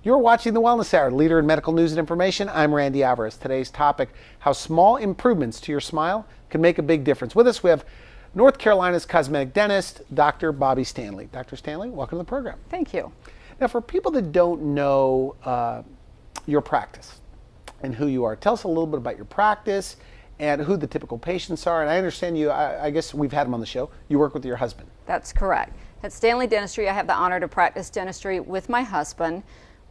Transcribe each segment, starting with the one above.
You're watching The Wellness Hour, leader in medical news and information. I'm Randy Alvarez. Today's topic, how small improvements to your smile can make a big difference. With us, we have North Carolina's cosmetic dentist, Dr. Bobbi Stanley. Dr. Stanley, welcome to the program. Thank you. Now, for people that don't know your practice and who you are, tell us a little bit about your practice and who the typical patients are. And I understand you, I guess we've had him on the show, you work with your husband. That's correct. At Stanley Dentistry, I have the honor to practice dentistry with my husband.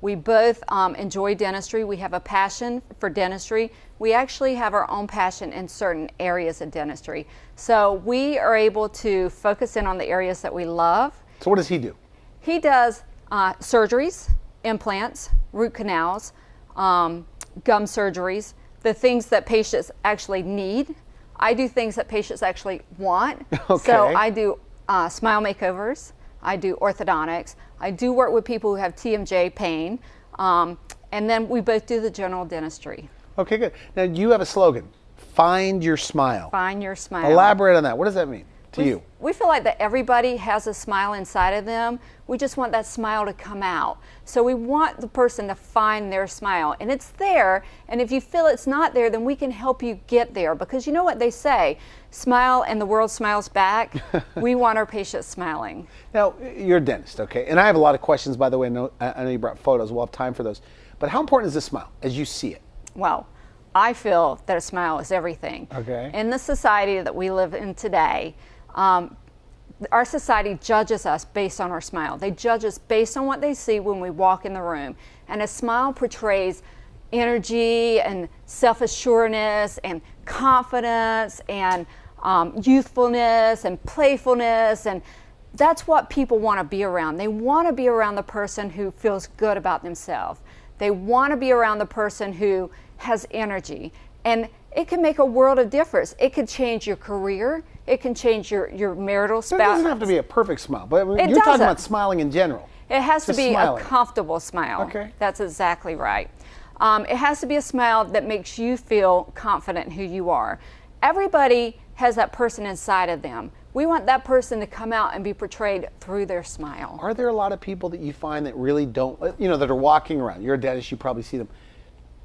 We both enjoy dentistry. We have a passion for dentistry. We actually have our own passion in certain areas of dentistry. So we are able to focus in on the areas that we love. So what does he do? He does surgeries, implants, root canals, gum surgeries, the things that patients actually need. I do things that patients actually want. Okay. So I do smile makeovers. I do orthodontics. I do work with people who have TMJ pain. And then we both do the general dentistry. Okay, good. Now, you have a slogan, find your smile. Find your smile. Elaborate on that. What does that mean to you? We feel like that everybody has a smile inside of them. We just want that smile to come out. So we want the person to find their smile. And it's there. And if you feel it's not there, then we can help you get there. Because you know what they say, smile and the world smiles back. We want our patients smiling. Now, you're a dentist, okay? And I have a lot of questions, by the way. I know you brought photos. We'll have time for those. But how important is the smile as you see it? Well, I feel that a smile is everything. Okay. In the society that we live in today, our society judges us based on our smile. They judge us based on what they see when we walk in the room. And a smile portrays energy and self-assuredness and confidence and youthfulness and playfulness, and that's what people want to be around. They want to be around the person who feels good about themselves. They want to be around the person who has energy, and it can make a world of difference. It could change your career. It can change your marital spouse. It doesn't have to be a perfect smile, but you're doesn't. talking about smiling in general. It has to be smiling. A comfortable smile. Okay. That's exactly right. It has to be a smile that makes you feel confident in who you are. Everybody has that person inside of them. We want that person to come out and be portrayed through their smile. Are there a lot of people that you find that really don't, that are walking around? You're a dentist, you probably see them.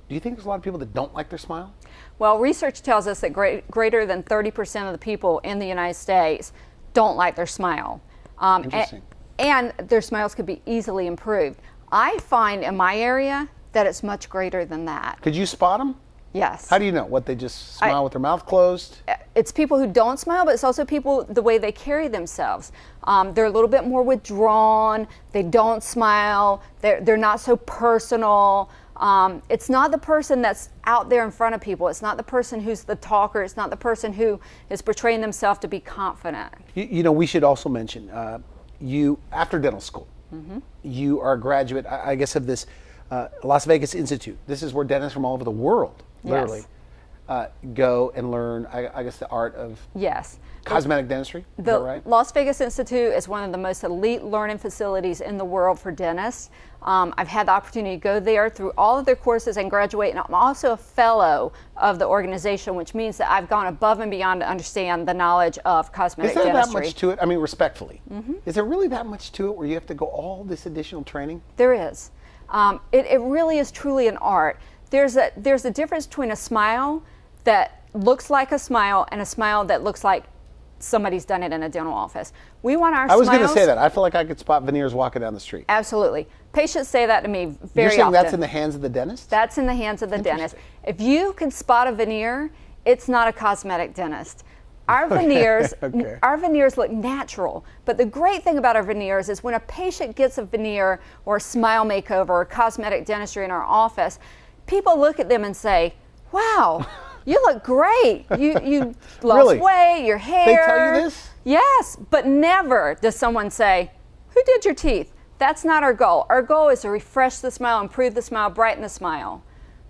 Do you think there's a lot of people that don't like their smile? Well, research tells us that greater than 30% of the people in the United States don't like their smile. Interesting. And their smiles could be easily improved. I find in my area that it's much greater than that. Could you spot them? Yes. How do you know? What, they just smile with their mouth closed? It's people who don't smile, but it's also people, the way they carry themselves. They're a little bit more withdrawn. They don't smile. They're not so personal. It's not the person that's out there in front of people. It's not the person who's the talker. It's not the person who is portraying themselves to be confident. We should also mention, you, after dental school, you are a graduate, I guess, of this Las Vegas Institute. This is where dentists from all over the world, literally, go and learn, I guess, the art of cosmetic dentistry. Is that right? Las Vegas Institute is one of the most elite learning facilities in the world for dentists. I've had the opportunity to go there through all of their courses and graduate, and I'm also a fellow of the organization, which means that I've gone above and beyond to understand the knowledge of cosmetic dentistry. Is there that much to it? I mean, respectfully. Is there really that much to it where you have to go all this additional training? There is. It really is truly an art. There's a difference between a smile that looks like a smile and a smile that looks like somebody's done it in a dental office. We want our smiles. I was going to say that. I feel like I could spot veneers walking down the street. Absolutely. Patients say that to me very often. You're saying that's in the hands of the dentist? That's in the hands of the dentist. If you can spot a veneer, it's not a cosmetic dentist. Our veneers, our veneers look natural, but the great thing about our veneers is when a patient gets a veneer or a smile makeover or cosmetic dentistry in our office, people look at them and say, wow, you look great. You lost weight, your hair. They tell you this? Yes, but never does someone say, who did your teeth? That's not our goal. Our goal is to refresh the smile, improve the smile, brighten the smile,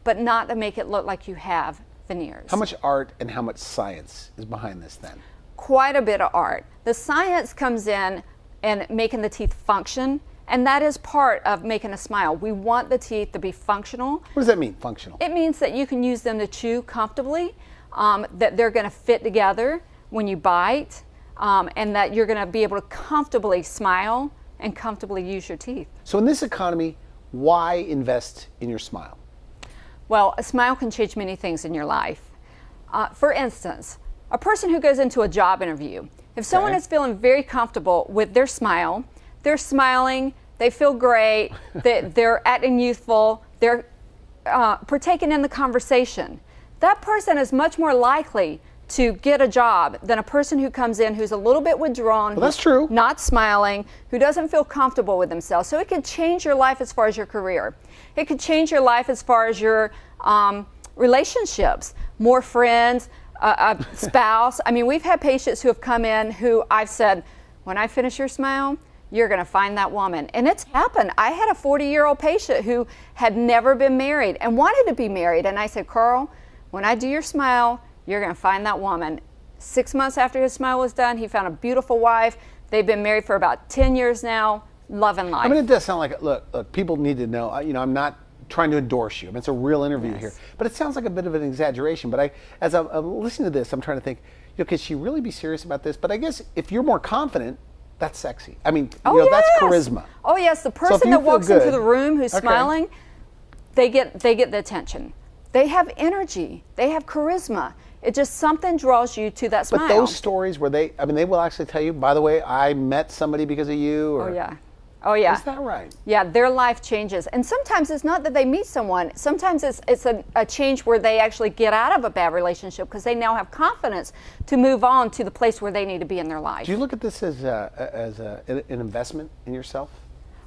but not to make it look like you have veneers. How much art and how much science is behind this then? Quite a bit of art. The science comes in making the teeth function, and that is part of making a smile. We want the teeth to be functional. What does that mean, functional? It means that you can use them to chew comfortably, that they're going to fit together when you bite, and that you're going to be able to comfortably smile and comfortably use your teeth. So in this economy, Why invest in your smile? Well, a smile can change many things in your life. For instance, a person who goes into a job interview, if someone is feeling very comfortable with their smile, they're smiling, they feel great, they're acting youthful, they're partaking in the conversation, that person is much more likely to get a job than a person who comes in who's a little bit withdrawn, well, that's true, not smiling, who doesn't feel comfortable with themselves. So it could change your life as far as your career. It could change your life as far as your relationships, more friends, a spouse. I mean, we've had patients who have come in who I've said, when I finish your smile, you're going to find that woman. And it's happened. I had a 40-year-old patient who had never been married and wanted to be married. And I said, Carl, when I do your smile, you're going to find that woman. 6 months after his smile was done, he found a beautiful wife. They've been married for about 10 years now, loving life. I mean, it does sound like, look, people need to know, I'm not trying to endorse you. I mean, it's a real interview here. But it sounds like a bit of an exaggeration. But as I'm listening to this, I'm trying to think, could she really be serious about this? But I guess if you're more confident, that's sexy. I mean, that's charisma. Oh, yes. The person that walks into the room who's smiling, they get the attention. They have energy. They have charisma. It just something draws you to that smile. But those stories where they will actually tell you, by the way, I met somebody because of you. Or, oh, yeah. Oh, yeah. Is that right? Yeah, their life changes. And sometimes it's not that they meet someone. Sometimes it's a change where they actually get out of a bad relationship because they now have confidence to move on to the place where they need to be in their life. Do you look at this as an investment in yourself?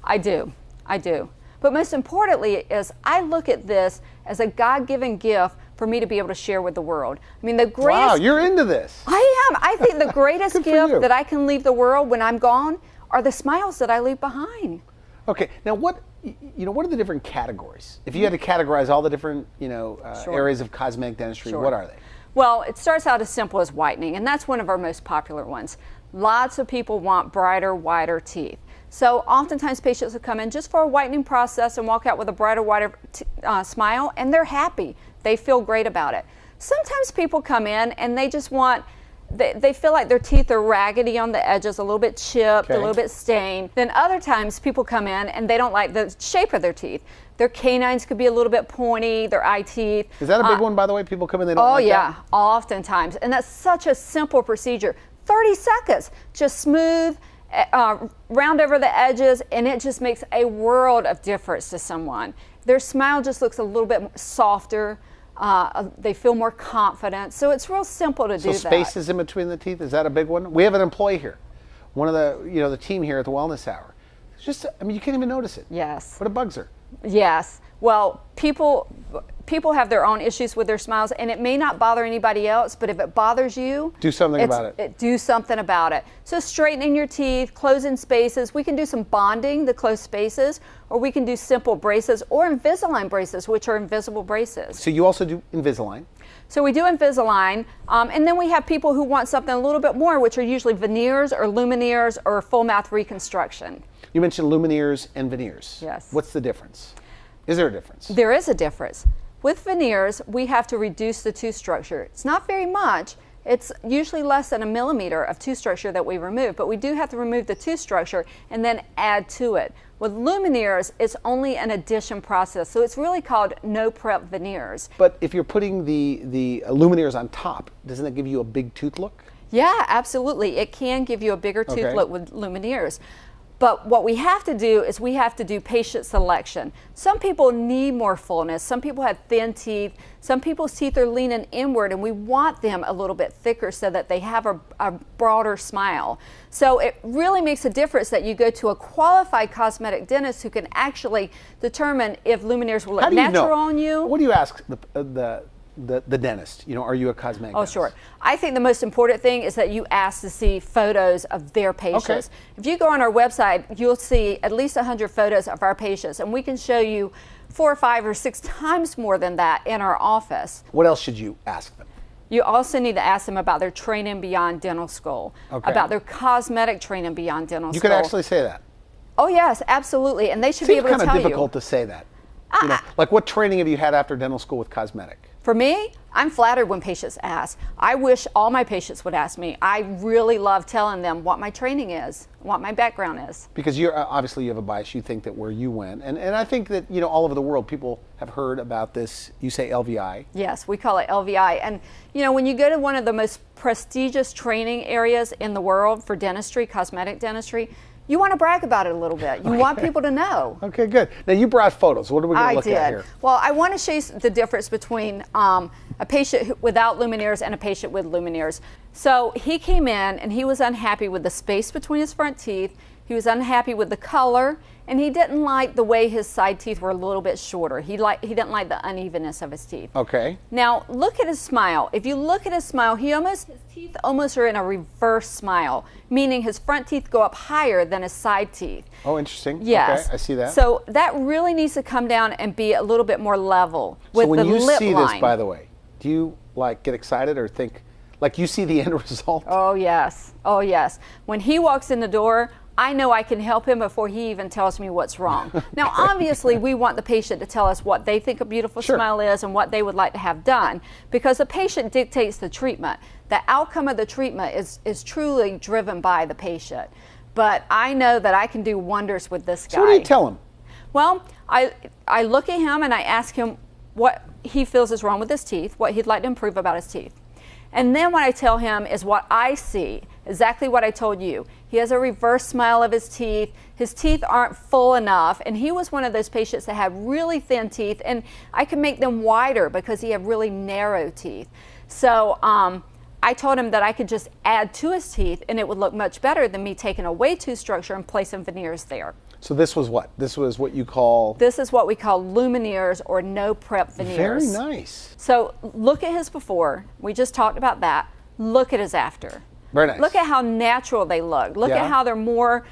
I do. I do. But most importantly is I look at this as a God-given gift for me to be able to share with the world. I mean, the greatest... Wow, you're into this. I am. I think the greatest gift that I can leave the world when I'm gone are the smiles that I leave behind. Okay, now what are the different categories? If you had to categorize all the different areas of cosmetic dentistry, what are they? Well, it starts out as simple as whitening, and that's one of our most popular ones. Lots of people want brighter, whiter teeth. So oftentimes patients will come in just for a whitening process and walk out with a brighter, whiter smile, and they're happy. They feel great about it. Sometimes people come in and they just want, they feel like their teeth are raggedy on the edges, a little bit chipped, a little bit stained. Then other times people come in and they don't like the shape of their teeth. Their canines could be a little bit pointy, their eye teeth. Is that a big one, by the way? People come in, they don't like that? Oh, yeah, oftentimes. And that's such a simple procedure. 30 seconds, just smooth, round over the edges, and it just makes a world of difference to someone. Their smile just looks a little bit softer. They feel more confident. So it's real simple to do that. So spaces in between the teeth, is that a big one? We have an employee here, one of the team here at the Wellness Hour. It's just, I mean, you can't even notice it. Yes. But it bugs her. Yes. Well, people have their own issues with their smiles, and it may not bother anybody else, but if it bothers you, do something about it. Do something about it. So straightening your teeth, closing spaces. We can do some bonding to close spaces, or we can do simple braces or Invisalign braces, which are invisible braces. So you also do Invisalign? So we do Invisalign, and then we have people who want something a little bit more, which are usually veneers or Lumineers or full mouth reconstruction. You mentioned Lumineers and Veneers. Yes. What's the difference? Is there a difference? There is a difference. With veneers, we have to reduce the tooth structure. It's not very much. It's usually less than 1 millimeter of tooth structure that we remove, but we do have to remove the tooth structure and then add to it. With Lumineers, it's only an addition process, so it's really called no-prep veneers. But if you're putting the Lumineers on top, doesn't that give you a big tooth look? Yeah, absolutely. It can give you a bigger tooth look with Lumineers. But what we have to do is we have to do patient selection. Some people need more fullness. Some people have thin teeth. Some people's teeth are leaning inward, and we want them a little bit thicker so that they have a broader smile. So it really makes a difference that you go to a qualified cosmetic dentist who can actually determine if Lumineers will look natural on you. What do you ask the dentist? Are you a cosmetic dentist? Sure. I think the most important thing is that you ask to see photos of their patients. Okay. If you go on our website, you'll see at least 100 photos of our patients, and we can show you 4 or 5 or 6 times more than that in our office. What else should you ask them? You also need to ask them about their training beyond dental school, about their cosmetic training beyond dental school. You could actually say that? Oh, yes, absolutely, and they should be able to tell you. It's kind of difficult to say that. Like, what training have you had after dental school with cosmetic? For me, I'm flattered when patients ask. I wish all my patients would ask me. I really love telling them what my training is, what my background is. Because you're obviously you have a bias. You think that where you went, and I think that all over the world people have heard about this. You say LVI. Yes, we call it LVI. And when you go to one of the most prestigious training areas in the world for dentistry, cosmetic dentistry, you want to brag about it a little bit. You want people to know. Okay, good. Now you brought photos. What are we going to look at here? Well, I want to show you the difference between a patient without Lumineers and a patient with Lumineers. So he came in and he was unhappy with the space between his front teeth. He was unhappy with the color, and he didn't like the way his side teeth were a little bit shorter. He didn't like the unevenness of his teeth. Okay. Now look at his smile. If you look at his smile, his teeth almost are in a reverse smile, meaning his front teeth go up higher than his side teeth. Oh, interesting. Yes. Okay, I see that. So that really needs to come down and be a little bit more level with the lip line. So when you see this, by the way, do you get excited or think you see the end result? Oh yes. Oh yes. When he walks in the door, I know I can help him before he even tells me what's wrong. Now, obviously, we want the patient to tell us what they think a beautiful smile is and what they would like to have done, because the patient dictates the treatment. The outcome of the treatment is truly driven by the patient. But I know that I can do wonders with this guy. So what do you tell him? Well, I look at him and I ask him what he feels is wrong with his teeth, what he'd like to improve about his teeth. And then what I tell him is what I see, exactly what I told you. He has a reverse smile of his teeth. His teeth aren't full enough, and he was one of those patients that had really thin teeth, and I can make them wider because he had really narrow teeth. So I told him that I could just add to his teeth, and it would look much better than me taking away tooth structure and placing veneers there. So this was what? This was what you call? This is what we call Lumineers or no prep veneers. Very nice. So look at his before. We just talked about that. Look at his after. Very nice. Look at how natural they look. Look at how they're more,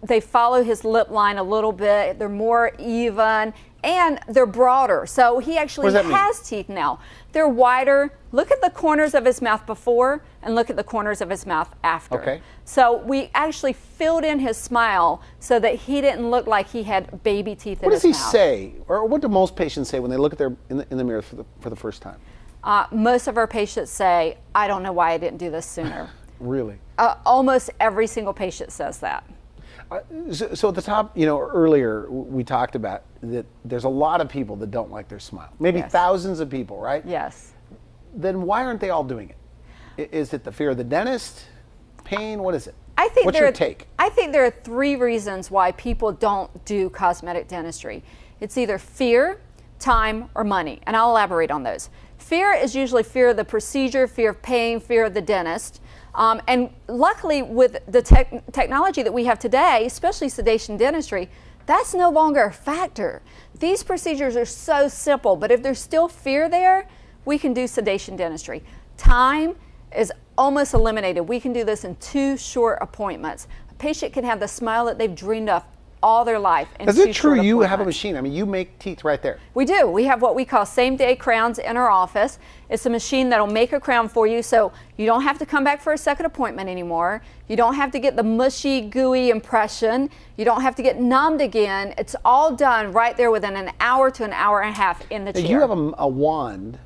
they follow his lip line a little bit. They're more even and they're broader. So he actually has teeth now. They're wider. Look at the corners of his mouth before and look at the corners of his mouth after. Okay. So we actually filled in his smile so that he didn't look like he had baby teeth in his mouth. What does he say, or what do most patients say when they look at in the mirror for the first time? Most of our patients say, I don't know why I didn't do this sooner. Really? Almost every single patient says that. So at the top, earlier we talked about that there's a lot of people that don't like their smile. Maybe thousands of people, right? Yes. Then why aren't they all doing it? Is it the fear of the dentist? Pain? What is it? What's your take? I think there are 3 reasons why people don't do cosmetic dentistry. It's either fear, time, or money, and I'll elaborate on those. Fear is usually fear of the procedure, fear of pain, fear of the dentist. And luckily with the technology that we have today, especially sedation dentistry, that's no longer a factor. These procedures are so simple, but if there's still fear there, we can do sedation dentistry. Time is almost eliminated. We can do this in 2 short appointments. A patient can have the smile that they've dreamed of all their life. Is it true you have a machine? I mean, you make teeth right there. We do. We have what we call same-day crowns in our office. It's a machine that'll make a crown for you, so you don't have to come back for a second appointment anymore. You don't have to get the mushy, gooey impression. You don't have to get numbed again. It's all done right there within an hour to an hour and a half in the chair. You have a wand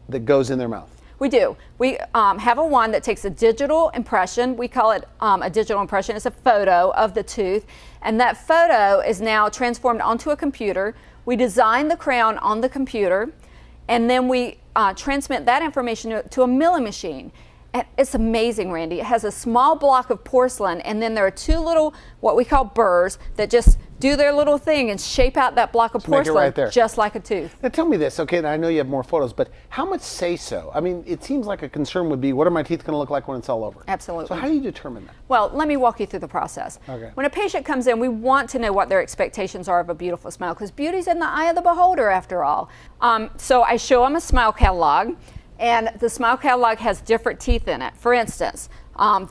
that goes in their mouth. We do. We have a wand that takes a digital impression. We call it a digital impression. It's a photo of the tooth. And that photo is now transformed onto a computer. We design the crown on the computer. And then we transmit that information to a milling machine. And it's amazing, Randy. It has a small block of porcelain. And then there are 2 little, what we call burrs, that just do their little thing and shape out that block of porcelain just like a tooth. Now tell me this, okay, and I know you have more photos, but how much say-so? I mean, it seems like a concern would be, what are my teeth going to look like when it's all over? Absolutely. So how do you determine that? Well, let me walk you through the process. Okay. When a patient comes in, we want to know what their expectations are of a beautiful smile, because beauty's in the eye of the beholder, after all. So I show them a smile catalog, and the smile catalog has different teeth in it. For instance,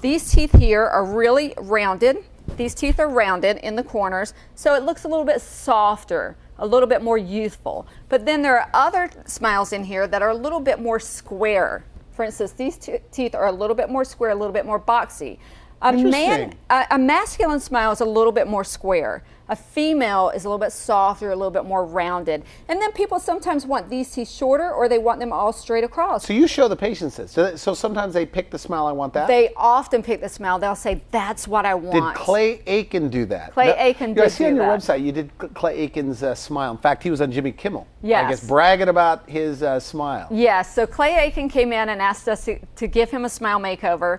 these teeth here are really rounded. These teeth are rounded in the corners, so it looks a little bit softer, a little bit more youthful. But then there are other smiles in here that are a little bit more square. For instance, these teeth are a little bit more square, a little bit more boxy. A masculine smile is a little bit more square. A female is a little bit softer, a little bit more rounded. And then people sometimes want these teeth shorter, or they want them all straight across. So you show the patients this. So sometimes they pick the smile, I want that? They often pick the smile. They'll say, that's what I want. Did Clay Aiken do that? Clay Aiken did do that. I see on your website you did Clay Aiken's smile. In fact, he was on Jimmy Kimmel. Yes. I guess bragging about his smile. Yes, so Clay Aiken came in and asked us to give him a smile makeover.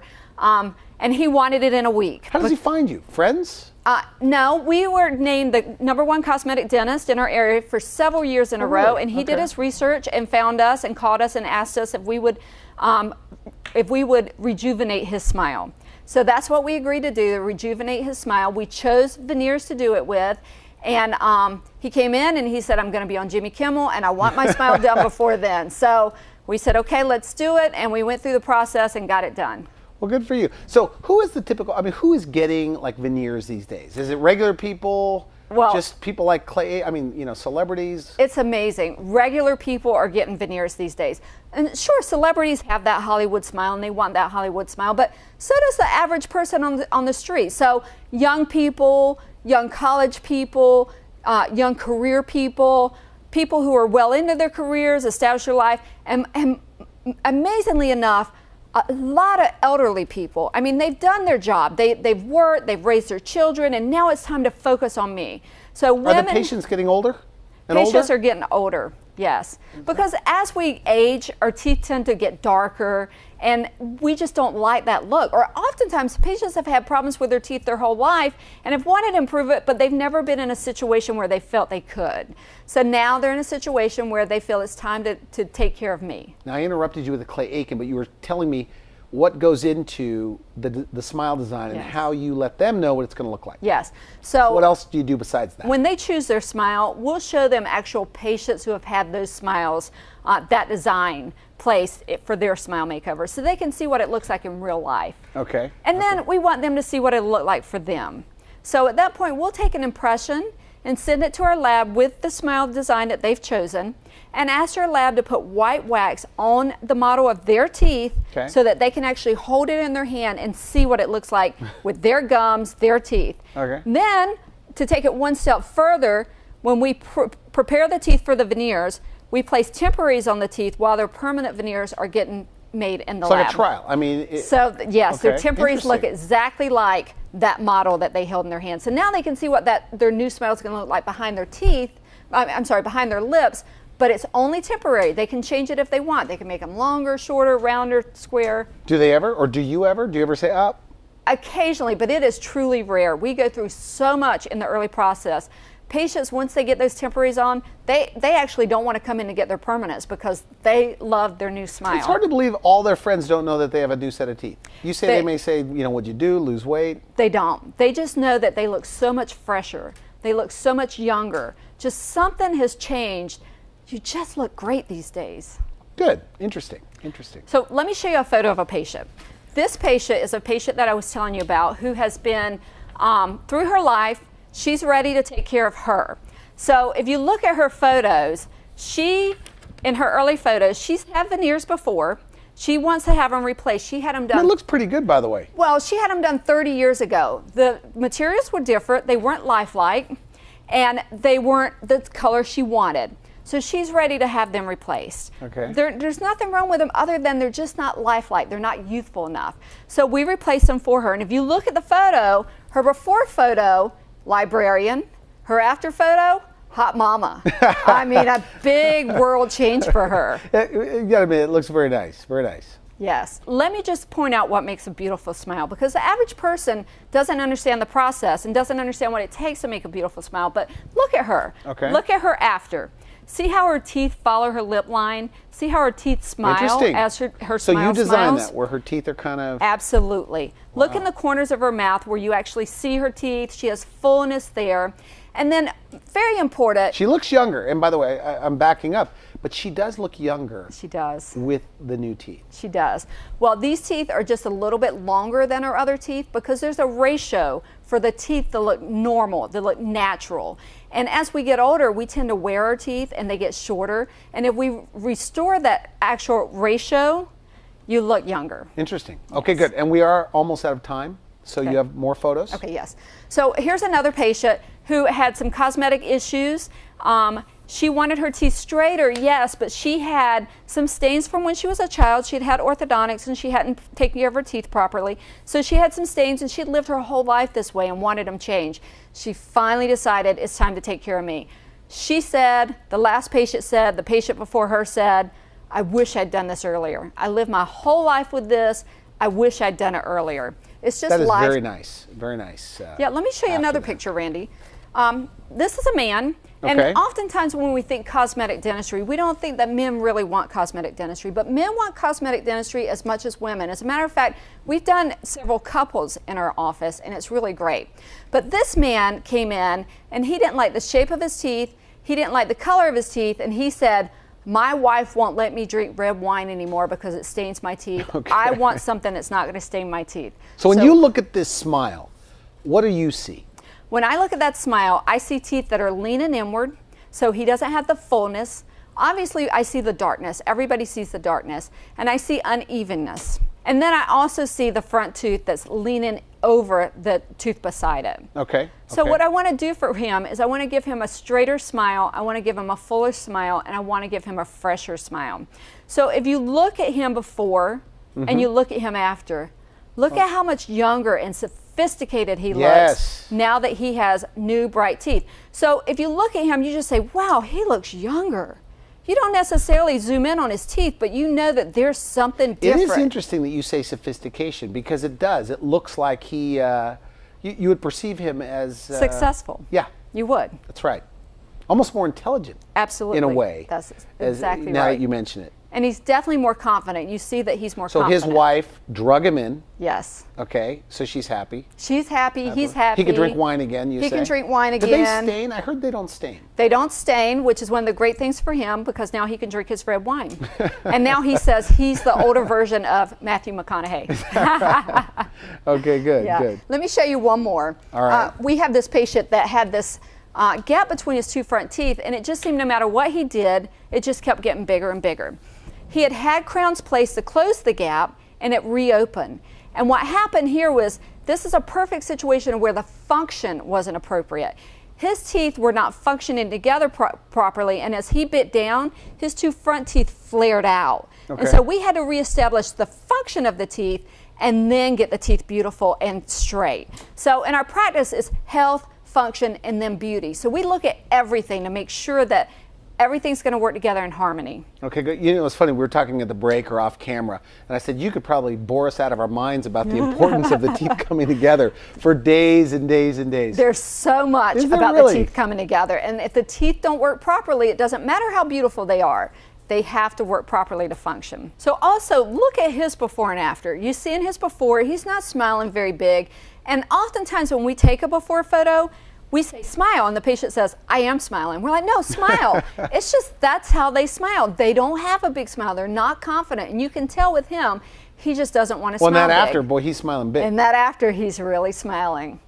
And he wanted it in a week. How does he find you? Friends? No, we were named the #1 cosmetic dentist in our area for several years in a row, really? and he did his research and found us and called us and asked us if we would rejuvenate his smile. So that's what we agreed to do, to rejuvenate his smile. We chose veneers to do it with, and he came in and he said, I'm going to be on Jimmy Kimmel, and I want my smile done before then. So we said, okay, let's do it, and we went through the process and got it done. Well, good for you. So who is the typical, who is getting like veneers these days? Is it regular people? Well, just people like Clay, celebrities? It's amazing. Regular people are getting veneers these days. And sure, celebrities have that Hollywood smile and they want that Hollywood smile, but so does the average person on the street. So young people, young college people, young career people, people who are well into their careers, established their life, and amazingly enough, a lot of elderly people. I mean, they've done their job. They've worked, they've raised their children, and now it's time to focus on me. So women, are the patients getting older? Patients are getting older, yes. Because as we age, our teeth tend to get darker, and we just don't like that look. Or oftentimes, patients have had problems with their teeth their whole life and have wanted to improve it, but they've never been in a situation where they felt they could. So now they're in a situation where they feel it's time to take care of me. Now, I interrupted you with the Clay Aiken, but you were telling me what goes into the smile design and how you let them know what it's going to look like. Yes. So what else do you do besides that? When they choose their smile, we'll show them actual patients who have had those smiles, that design placed for their smile makeover, so they can see what it looks like in real life. Okay. And then we want them to see what it'll look like for them. So at that point, we'll take an impression and send it to our lab with the smile design that they've chosen, and ask our lab to put white wax on the model of their teeth so that they can actually hold it in their hand and see what it looks like with their gums, their teeth. Okay. Then, to take it one step further, when we prepare the teeth for the veneers, we place temporaries on the teeth while their permanent veneers are getting made in the lab. It's like a trial. So yes, their temporaries look exactly like that model that they held in their hand. So now they can see what their new smile is going to look like behind their teeth. Behind their lips. But it's only temporary. They can change it if they want. They can make them longer, shorter, rounder, square. Do they ever, or do you ever? Do you ever say, up? Occasionally, but it is truly rare. We go through so much in the early process. Patients, once they get those temporaries on, they actually don't want to come in to get their permanents because they love their new smile. It's hard to believe all their friends don't know that they have a new set of teeth. You say they may say, what'd you do, lose weight? They don't. They just know that they look so much fresher. They look so much younger. Just something has changed. You just look great these days. Good. Interesting. Interesting. So let me show you a photo of a patient. This patient is a patient that I was telling you about who has been, through her life, she's ready to take care of her. So if you look at her photos, in her early photos, she's had veneers before. She wants to have them replaced. She had them done. It looks pretty good, by the way. Well, she had them done 30 years ago. The materials were different. They weren't lifelike, and they weren't the color she wanted. So she's ready to have them replaced. Okay. There's nothing wrong with them other than they're just not lifelike. They're not youthful enough. So we replaced them for her. And if you look at the photo, her before photo, librarian. Her after photo, hot mama. I mean, a big world change for her. You gotta admit, it looks very nice. Very nice. Yes. Let me just point out what makes a beautiful smile, because the average person doesn't understand the process and doesn't understand what it takes to make a beautiful smile. But look at her. Okay. Look at her after. See how her teeth follow her lip line? See how her teeth smile as her smile So you designed smiles? that, where her teeth are kind of... Absolutely. Wow. Look in the corners of her mouth where you actually see her teeth. She has fullness there. And then, very important... She looks younger. And by the way, I'm backing up, but she does look younger. She does. With the new teeth. She does. Well, these teeth are just a little bit longer than her other teeth because there's a ratio for the teeth to look normal, to look natural. And as we get older, we tend to wear our teeth and they get shorter. And if we restore that actual ratio, you look younger. Interesting. Okay, good. And we are almost out of time. So you have more photos? Okay, yes. So here's another patient who had some cosmetic issues. She wanted her teeth straighter, yes, but she had some stains from when she was a child. She'd had orthodontics and she hadn't taken care of her teeth properly. So she had some stains and she'd lived her whole life this way and wanted them changed. She finally decided it's time to take care of me. She said, the last patient said, the patient before her said, I wish I'd done this earlier. I lived my whole life with this. I wish I'd done it earlier. It's just that is life. very nice, very nice. Yeah, let me show you another picture, Randy. This is a man, and oftentimes when we think cosmetic dentistry, we don't think that men really want cosmetic dentistry, but men want cosmetic dentistry as much as women. As a matter of fact, we've done several couples in our office, and it's really great. But this man came in, and he didn't like the shape of his teeth, he didn't like the color of his teeth, and he said, my wife won't let me drink red wine anymore because it stains my teeth. Okay. I want something that's not going to stain my teeth. So when you look at this smile, what do you see? When I look at that smile, I see teeth that are leaning inward, so he doesn't have the fullness. Obviously, I see the darkness. Everybody sees the darkness. And I see unevenness. And then I also see the front tooth that's leaning over the tooth beside it. Okay. So what I want to do for him is I want to give him a straighter smile, I want to give him a fuller smile, and I want to give him a fresher smile. So if you look at him before and you look at him after, look at how much younger and sophisticated he looks now that he has new bright teeth. So if you look at him, you just say, wow, he looks younger. You don't necessarily zoom in on his teeth, but you know that there's something different. It is interesting that you say sophistication because it does. It looks like he, you would perceive him as successful. Yeah. You would. That's right. Almost more intelligent. Absolutely. In a way. That's exactly right. Now that you mention it. And he's definitely more confident. You see that he's more confident. So his wife drug him in. Yes. Okay, so she's happy. She's happy. He's happy. He can drink wine again, you say? He can drink wine again. Do they stain? I heard they don't stain. They don't stain, which is one of the great things for him because now he can drink his red wine. And now he says he's the older version of Matthew McConaughey. Okay, good, good. Let me show you one more. All right. We have this patient that had this gap between his two front teeth, and it just seemed no matter what he did, it just kept getting bigger and bigger. He had had crowns placed to close the gap, and it reopened. And what happened here was, this is a perfect situation where the function wasn't appropriate. His teeth were not functioning together properly, and as he bit down, his two front teeth flared out. Okay. And so we had to reestablish the function of the teeth and then get the teeth beautiful and straight. So in our practice, it's health, function, and then beauty. So we look at everything to make sure that everything's going to work together in harmony. Okay, good. You know, it's funny, we were talking at the break or off camera, and I said you could probably bore us out of our minds about the importance of the teeth coming together for days and days and days. There's so much about the teeth coming together, and if the teeth don't work properly, it doesn't matter how beautiful they are. They have to work properly to function. So also, look at his before and after. You see in his before, he's not smiling very big, and oftentimes when we take a before photo, we say smile, and the patient says, I am smiling. We're like, no, smile. It's just that's how they smile. They don't have a big smile. They're not confident. And you can tell with him, he just doesn't want to smile. Well, and that big. after, boy, he's smiling big. And that after, he's really smiling.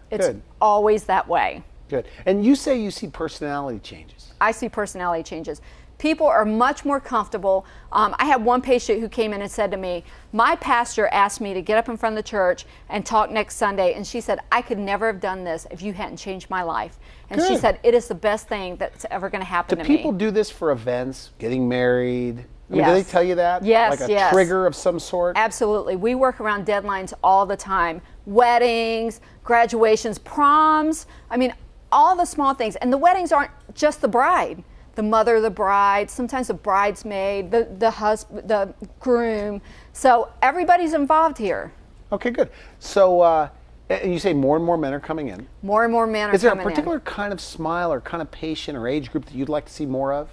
It's always that way. Good. And you say you see personality changes. I see personality changes. People are much more comfortable. I had one patient who came in and said to me, my pastor asked me to get up in front of the church and talk next Sunday, and she said, I could never have done this if you hadn't changed my life. And she said, it is the best thing that's ever going to happen to me. Do people do this for events, getting married? I mean, do they tell you that? Yes, like a trigger of some sort? Absolutely. We work around deadlines all the time. Weddings, graduations, proms. I mean, all the small things. And the weddings aren't just the bride. The mother of the bride, sometimes the bridesmaid, the husband, the groom. So everybody's involved here. Okay, good. So, and you say more and more men are coming in. More and more men are coming in. Is there a particular kind of smile or kind of patient or age group that you'd like to see more of?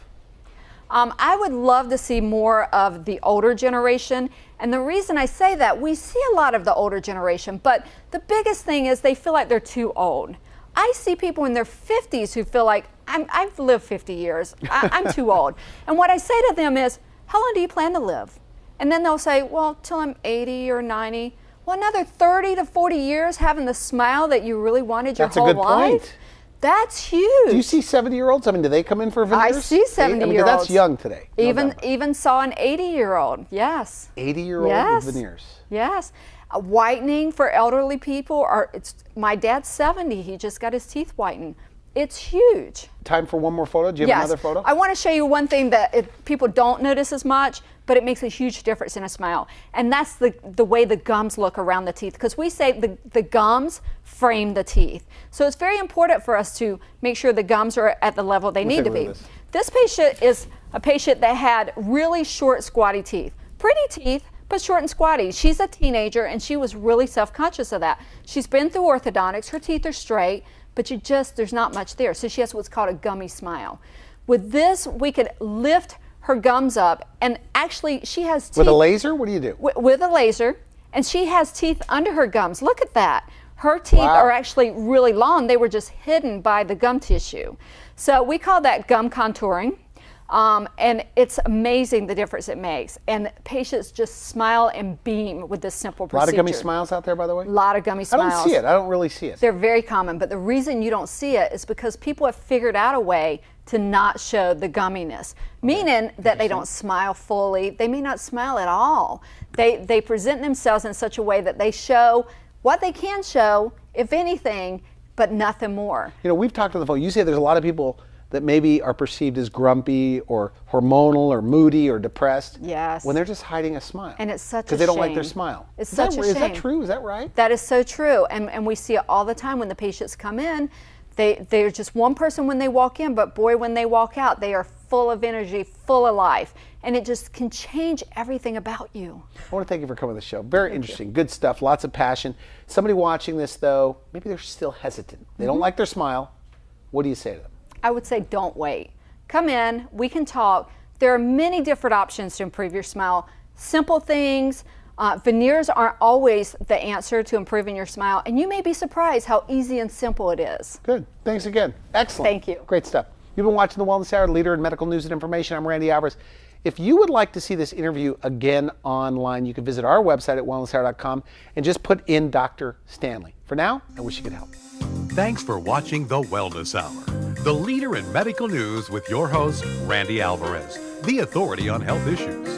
I would love to see more of the older generation. And the reason I say that, we see a lot of the older generation, but the biggest thing is they feel like they're too old. I see people in their 50s who feel like, I've lived 50 years, I'm too old. And what I say to them is, how long do you plan to live? And then they'll say, well, till I'm 80 or 90. Well, another 30 to 40 years having the smile that you really wanted your whole life? That's a good point. That's huge. Do you see 70-year-olds? I mean, do they come in for veneers? I see 70-year-olds. That's young today. Even saw an 80-year-old, yes. 80-year-old with veneers. Yes. Whitening for elderly people, my dad's 70, he just got his teeth whitened. It's huge. Time for one more photo. Do you have another photo? I want to show you one thing that people don't notice as much, but it makes a huge difference in a smile. And that's the way the gums look around the teeth. Because we say the gums frame the teeth. So it's very important for us to make sure the gums are at the level they need to be. This patient is a patient that had really short, squatty teeth. Pretty teeth, but short and squatty. She's a teenager and she was really self-conscious of that. She's been through orthodontics, her teeth are straight, but there's not much there. So she has what's called a gummy smile. With this, we could lift her gums up, and actually she has teeth. With a laser? What do you do? With a laser, and she has teeth under her gums. Look at that. Her teeth are actually really long. They were just hidden by the gum tissue. So we call that gum contouring. And it's amazing the difference it makes. And patients just smile and beam with this simple procedure. A lot of gummy smiles out there, by the way? A lot of gummy smiles. I don't see it. I don't really see it. They're very common, but the reason you don't see it is because people have figured out a way to not show the gumminess, meaning that they don't smile fully. They may not smile at all. They present themselves in such a way that they show what they can show, if anything, but nothing more. You know, we've talked on the phone. You say there's a lot of people that maybe are perceived as grumpy or hormonal or moody or depressed. Yes. When they're just hiding a smile. And it's such a shame. Because they don't like their smile. It's such a shame. Is that true? Is that right? That is so true. And we see it all the time when the patients come in. They're just one person when they walk in, but boy, when they walk out, they are full of energy, full of life. And it just can change everything about you. I want to thank you for coming to the show. Very interesting. Good stuff. Lots of passion. Somebody watching this, though, maybe they're still hesitant. They don't like their smile. What do you say to them? I would say don't wait. Come in, we can talk. There are many different options to improve your smile. Simple things. Veneers aren't always the answer to improving your smile, and you may be surprised how easy and simple it is. Good. Thanks again. Excellent. Thank you. Great stuff. You've been watching The Wellness Hour, leader in medical news and information. I'm Randy Alvarez. If you would like to see this interview again online, you can visit our website at wellnesshour.com and just put in Dr. Stanley. For now, I wish you could help. Thanks for watching The Wellness Hour, the leader in medical news with your host, Randy Alvarez, the authority on health issues.